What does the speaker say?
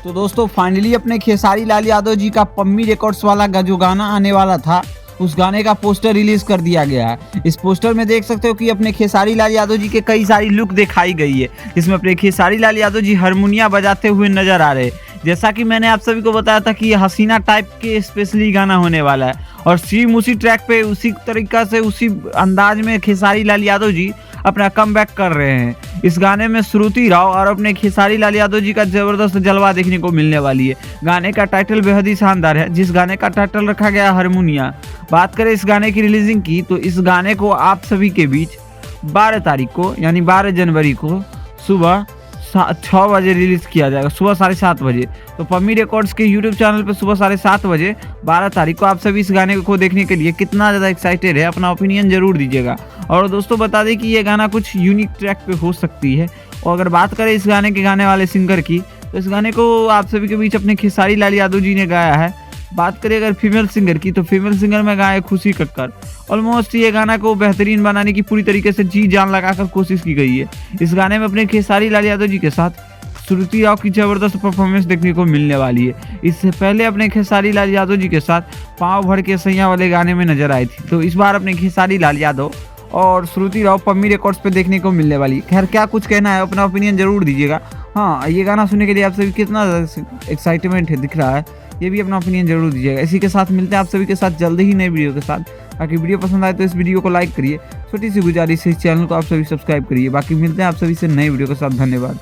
तो दोस्तों फाइनली अपने खेसारी लाल यादव जी का पम्मी रिकॉर्ड्स वाला जो गाना आने वाला था, उस गाने का पोस्टर रिलीज कर दिया गया है। इस पोस्टर में देख सकते हो कि अपने खेसारी लाल यादव जी के कई सारी लुक दिखाई गई है। इसमें अपने खेसारी लाल यादव जी हारमोनिया बजाते हुए नजर आ रहे हैं। जैसा कि मैंने आप सभी को बताया था कि ये हसीना टाइप के स्पेशली गाना होने वाला है और सेम उसी ट्रैक पे उसी तरीका से उसी अंदाज में खेसारी लाल यादव जी अपना कमबैक कर रहे हैं। इस गाने में श्रुति राव और अपने खेसारी लाल यादव जी का जबरदस्त जलवा देखने को मिलने वाली है। गाने का टाइटल बेहद ही शानदार है, जिस गाने का टाइटल रखा गया हारमोनिया। बात करें इस गाने की रिलीजिंग की, तो इस गाने को आप सभी के बीच 12 तारीख को यानी 12 जनवरी को सुबह 6 बजे रिलीज किया जाएगा, सुबह 7:30 बजे। तो पम्मी रिकॉर्ड्स के यूट्यूब चैनल पर सुबह 7:30 बजे 12 तारीख को आप सभी इस गाने को देखने के लिए कितना ज़्यादा एक्साइटेड है, अपना ओपिनियन जरूर दीजिएगा। और दोस्तों बता दें कि ये गाना कुछ यूनिक ट्रैक पे हो सकती है। और अगर बात करें इस गाने के गाने वाले सिंगर की, तो इस गाने को आप सभी के बीच अपने खेसारी लाल यादव जी ने गाया है। बात करें अगर फीमेल सिंगर की, तो फीमेल सिंगर में गाए खुशी कक्कर। ऑलमोस्ट ये गाना को बेहतरीन बनाने की पूरी तरीके से जी जान लगाकर कोशिश की गई है। इस गाने में अपने खेसारी लाल यादव जी के साथ श्रुति राव की जबरदस्त परफॉर्मेंस देखने को मिलने वाली है। इससे पहले अपने खेसारी लाल यादव जी के साथ पाँव भर के सैया वाले गाने में नजर आई थी। तो इस बार अपने खेसारी लाल यादव और श्रुति राव पम्मी रिकॉर्ड्स पे देखने को मिलने वाली है। खैर क्या कुछ कहना है, अपना ओपिनियन जरूर दीजिएगा। हाँ, ये गाना सुनने के लिए आप सभी कितना एक्साइटमेंट है दिख रहा है, ये भी अपना ओपिनियन जरूर दीजिएगा। इसी के साथ मिलते हैं आप सभी के साथ जल्दी ही नई वीडियो के साथ। बाकी वीडियो पसंद आए तो इस वीडियो को लाइक करिए, छोटी सी गुजारिश है इस चैनल को आप सभी सब्सक्राइब करिए। बाकी मिलते हैं आप सभी से नई वीडियो के साथ। धन्यवाद।